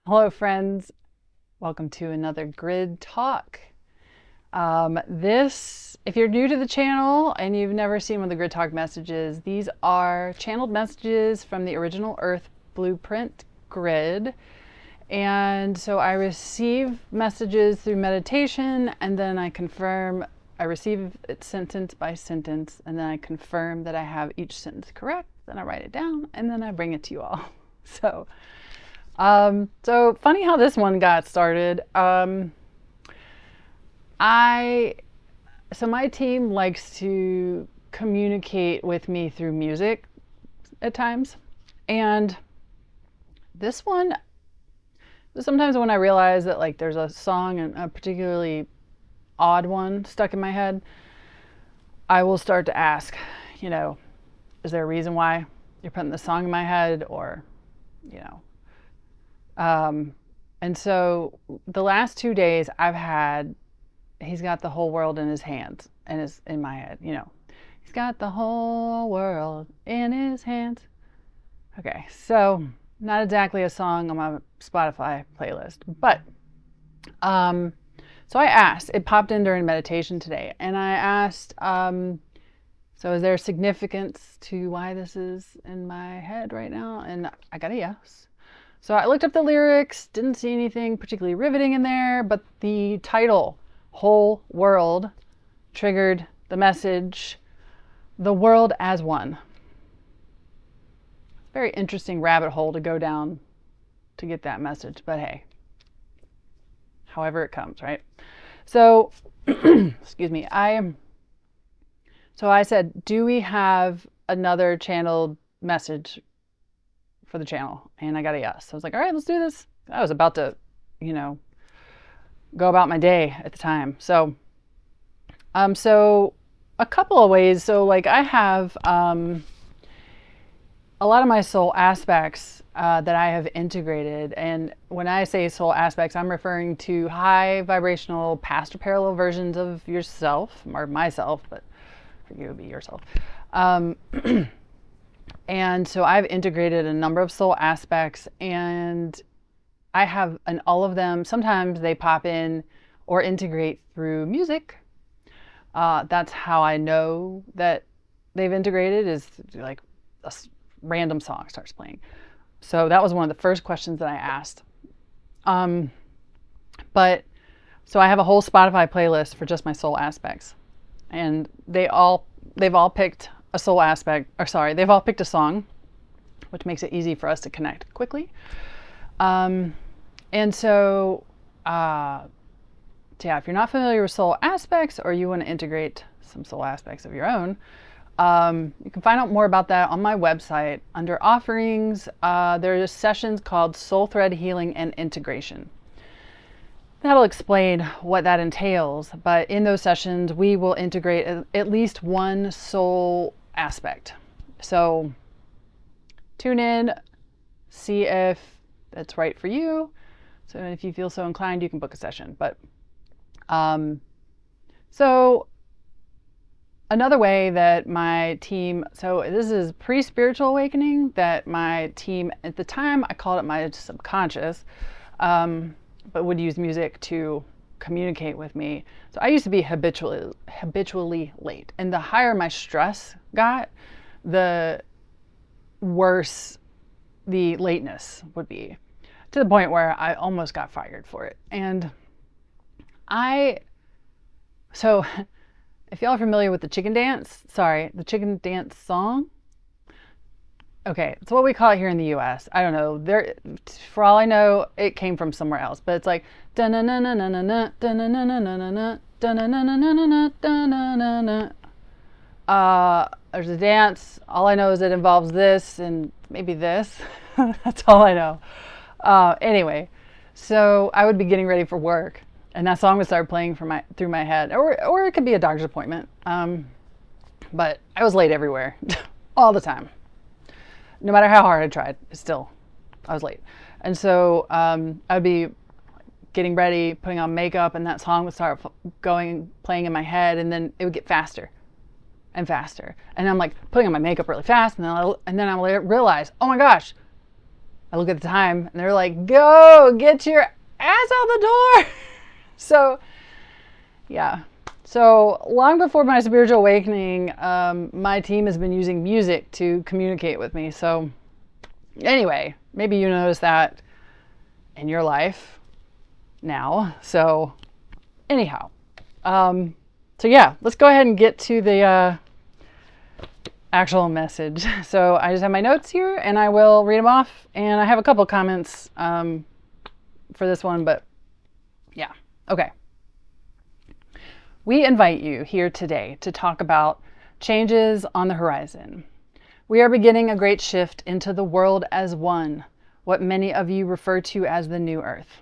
Hello, friends. Welcome to another Grid Talk. If you're new to the channel and you've never seen one of the Grid Talk messages, these are channeled messages from the original Earth Blueprint grid. And so I receive messages through meditation, and then I receive it sentence by sentence, and then I confirm that I have each sentence correct. Then I write it down, and then I bring it to you all. So funny how this one got started. So my team likes to communicate with me through music at times. And this one, sometimes when I realize that like there's a song, and a particularly odd one stuck in my head, I will start to ask, is there a reason why you're putting this song in my head? Or, and so the last 2 days he's got the whole world in his hands and is in my head, he's got the whole world in his hands. Okay. So not exactly a song on my Spotify playlist, but, so I asked, it popped in during meditation today, and I asked, so is there significance to why this is in my head right now? And I got a yes. So I looked up the lyrics, didn't see anything particularly riveting in there, but the title, Whole World, triggered the message, the world as one. Very interesting rabbit hole to go down to get that message, but hey, however it comes, right? So, excuse me, so I said, do we have another channeled message for the channel? And I got a yes. So I was like, all right, let's do this. I was about to, go about my day at the time. So a couple of ways. So like I have a lot of my soul aspects that I have integrated. And when I say soul aspects, I'm referring to high vibrational past or parallel versions of yourself, or myself, but for you it would be yourself. And so I've integrated a number of soul aspects, and I have, and all of them, sometimes they pop in or integrate through music. That's how I know that they've integrated, is like a random song starts playing. So that was one of the first questions that I asked. So I have a whole Spotify playlist for just my soul aspects, and they've all picked a soul aspect, or sorry, they've all picked a song, which makes it easy for us to connect quickly. And so, yeah, if you're not familiar with soul aspects, or you want to integrate some soul aspects of your own, you can find out more about that on my website. Under offerings, there are sessions called Soul Thread Healing and Integration. That'll explain what that entails, but in those sessions, we will integrate at least one soul aspect. So tune in, see if that's right for you. So if you feel so inclined, you can book a session. But so another way that my team, so this is pre-spiritual awakening, that my team, at the time I called it my subconscious, but would use music to communicate with me. So I used to be habitually late. And the higher my stress got, the worse the lateness would be, to the point where I almost got fired for it. And so if y'all are familiar with the chicken dance song, okay, it's what we call it here in the US. I don't know. For all I know, it came from somewhere else. But it's like da-na-na-na-na-na-na, da-na-na-na-na-na, da-na-na-na-na-na, da-na-na-na. There's a dance. All I know is it involves this and maybe this. That's all I know. Anyway, so I would be getting ready for work, and that song would start playing through my head, or it could be a doctor's appointment. But I was late everywhere, all the time. No matter how hard I tried, I was late. And so I'd be getting ready, putting on makeup, and that song would start playing in my head, and then it would get faster and faster. And I'm like putting on my makeup really fast, and then I realize, oh my gosh, I look at the time and they're like, go get your ass out the door. So yeah. So long before my spiritual awakening, my team has been using music to communicate with me. So anyway, maybe you notice that in your life now. So anyhow, so yeah, let's go ahead and get to the actual message. So I just have my notes here and I will read them off. And I have a couple comments for this one, but yeah. Okay. We invite you here today to talk about changes on the horizon. We are beginning a great shift into the world as one, what many of you refer to as the new earth.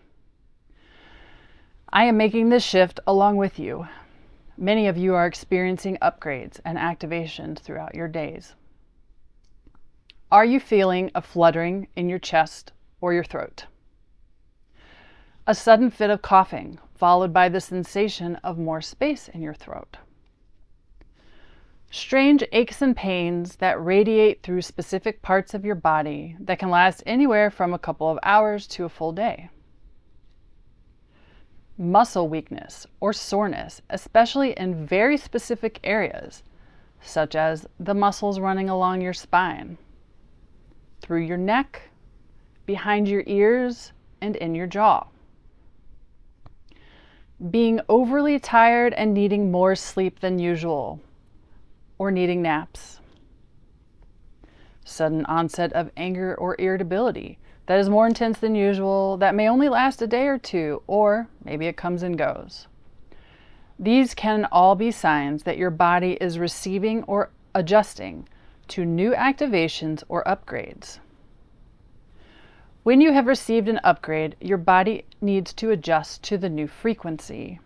I am making this shift along with you. Many of you are experiencing upgrades and activations throughout your days. Are you feeling a fluttering in your chest or your throat? A sudden fit of coughing, followed by the sensation of more space in your throat. Strange aches and pains that radiate through specific parts of your body that can last anywhere from a couple of hours to a full day. Muscle weakness or soreness, especially in very specific areas, such as the muscles running along your spine, through your neck, behind your ears, and in your jaw. Being overly tired and needing more sleep than usual, or needing naps. Sudden onset of anger or irritability that is more intense than usual, that may only last a day or two, or maybe it comes and goes. These can all be signs that your body is receiving or adjusting to new activations or upgrades. When you have received an upgrade, your body needs to adjust to the new frequency,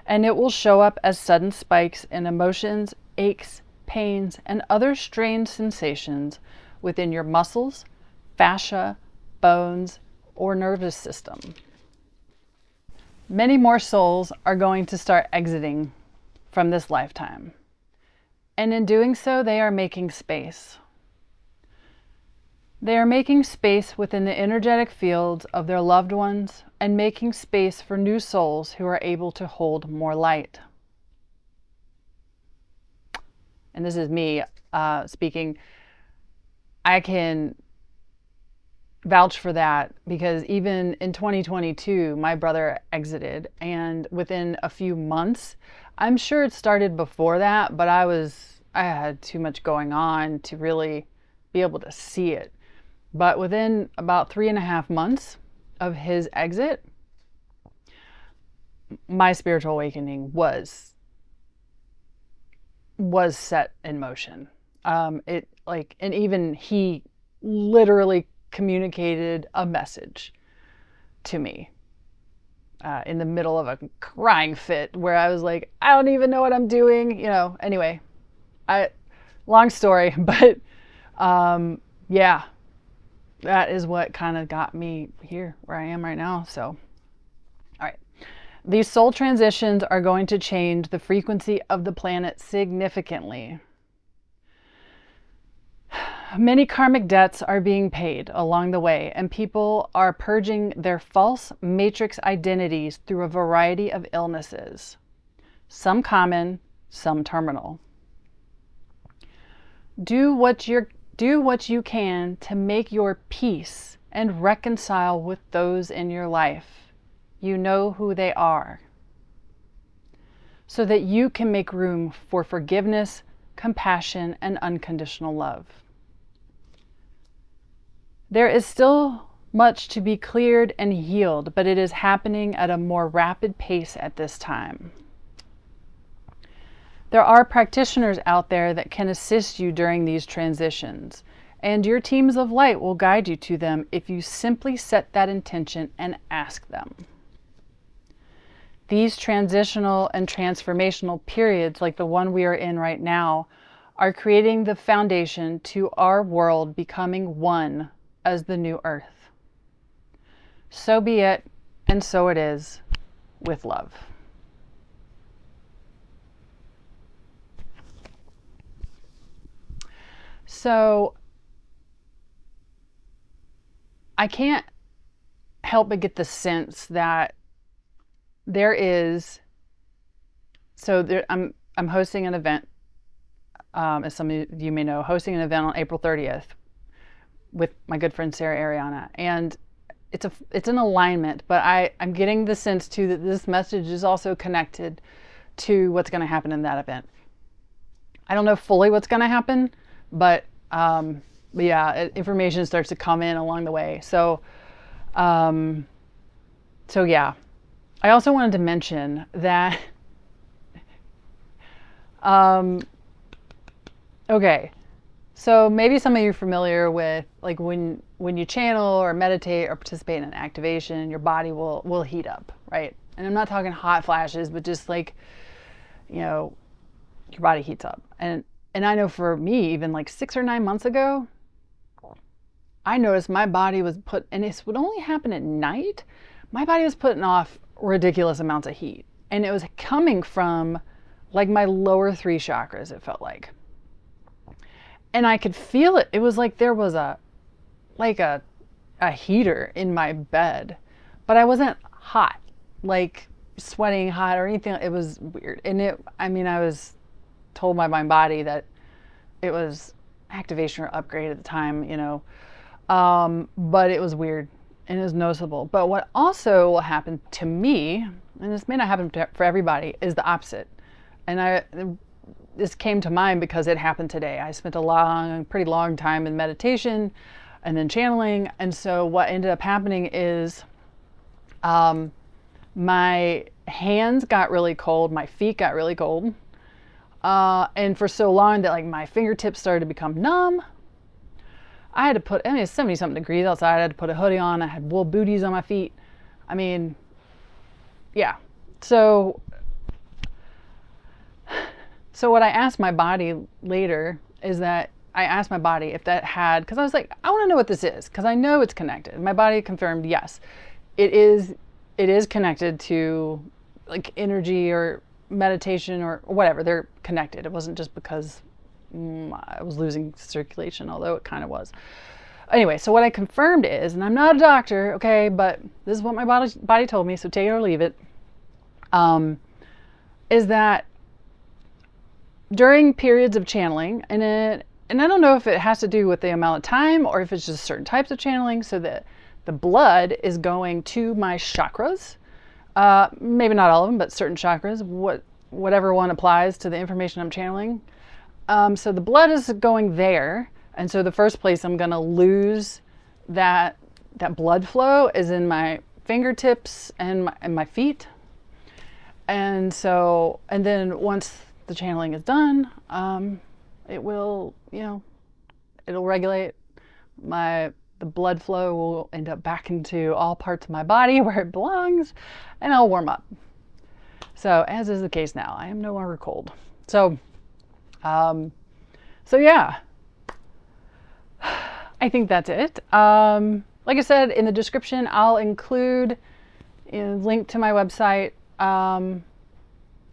and it will show up as sudden spikes in emotions, aches, pains, and other strange sensations within your muscles, fascia, bones, or nervous system. Many more souls are going to start exiting from this lifetime, and in doing so, they are making space. They are making space within the energetic fields of their loved ones and making space for new souls who are able to hold more light. And this is me speaking. I can vouch for that because even in 2022, my brother exited, and within a few months, I'm sure it started before that, but I had too much going on to really be able to see it. But within about 3.5 months of his exit, my spiritual awakening was set in motion. And even he literally communicated a message to me in the middle of a crying fit where I was like, I don't even know what I'm doing. Anyway, long story, but yeah, that is what kind of got me here where I am right now. So, all right. These soul transitions are going to change the frequency of the planet significantly. Many karmic debts are being paid along the way, and people are purging their false matrix identities through a variety of illnesses, some common, some terminal. Do what you can to make your peace and reconcile with those in your life. You know who they are, so that you can make room for forgiveness, compassion, and unconditional love. There is still much to be cleared and healed, but it is happening at a more rapid pace at this time. There are practitioners out there that can assist you during these transitions, and your teams of light will guide you to them if you simply set that intention and ask them. These transitional and transformational periods, like the one we are in right now, are creating the foundation to our world becoming one as the new earth. So be it, and so it is, with love. So I can't help but get the sense that there is, so there, I'm hosting an event, as some of you may know, hosting an event on April 30th with my good friend Sarah Ariana, and it's an alignment, but I'm getting the sense too that this message is also connected to what's going to happen in that event. I don't know fully what's going to happen, but yeah, information starts to come in along the way. So yeah, I also wanted to mention that. Okay, so maybe some of you are familiar with, like, when you channel or meditate or participate in an activation, your body will heat up, right? And I'm not talking hot flashes, but just like, your body heats up. And I know for me, even like 6 or 9 months ago, I noticed my body was and this would only happen at night, my body was putting off ridiculous amounts of heat. And it was coming from like my lower 3 chakras, it felt like. And I could feel it. It was like there was a heater in my bed, but I wasn't hot, like sweating hot or anything. It was weird. And I was told by my body that it was activation or upgrade at the time, but it was weird and it was noticeable. But what also happened to me, and this may not happen for everybody, is the opposite. And this came to mind because it happened today. I spent a pretty long time in meditation and then channeling. And so what ended up happening is my hands got really cold, my feet got really cold. And for so long that like my fingertips started to become numb. I had to it's 70 something degrees outside. I had to put a hoodie on. I had wool booties on my feet. Yeah. So what I asked my body later is that I asked my body if that had, because I was like, I want to know what this is, because I know it's connected. My body confirmed, yes, it is connected to like energy or meditation or whatever. They're connected. It wasn't just because I was losing circulation, although it kind of was. Anyway, so what I confirmed is, and I'm not a doctor, okay, but this is what my body told me, so take it or leave it, is that during periods of channeling, and I don't know if it has to do with the amount of time or if it's just certain types of channeling, so that the blood is going to my chakras, maybe not all of them, but certain chakras, whatever one applies to the information I'm channeling. So the blood is going there, and so the first place I'm going to lose that blood flow is in my fingertips and my feet. And then once the channeling is done, it will, it'll regulate. The blood flow will end up back into all parts of my body where it belongs, and I'll warm up. So as is the case now, I am no longer cold. So yeah, I think that's it. Like I said, in the description, I'll include a link to my website, and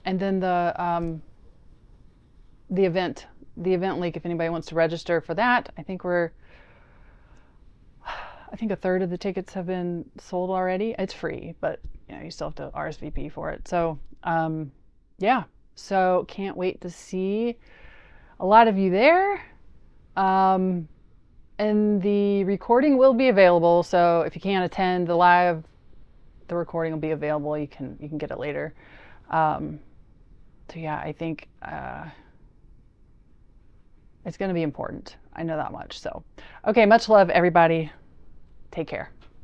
then the event link if anybody wants to register for that. I think a third of the tickets have been sold already. It's free, but you still have to RSVP for it. So yeah, so can't wait to see a lot of you there. And the recording will be available, so if you can't attend the live, the recording will be available. You can get it later. So yeah, I think it's going to be important. I know that much. So, okay, much love, everybody. Take care.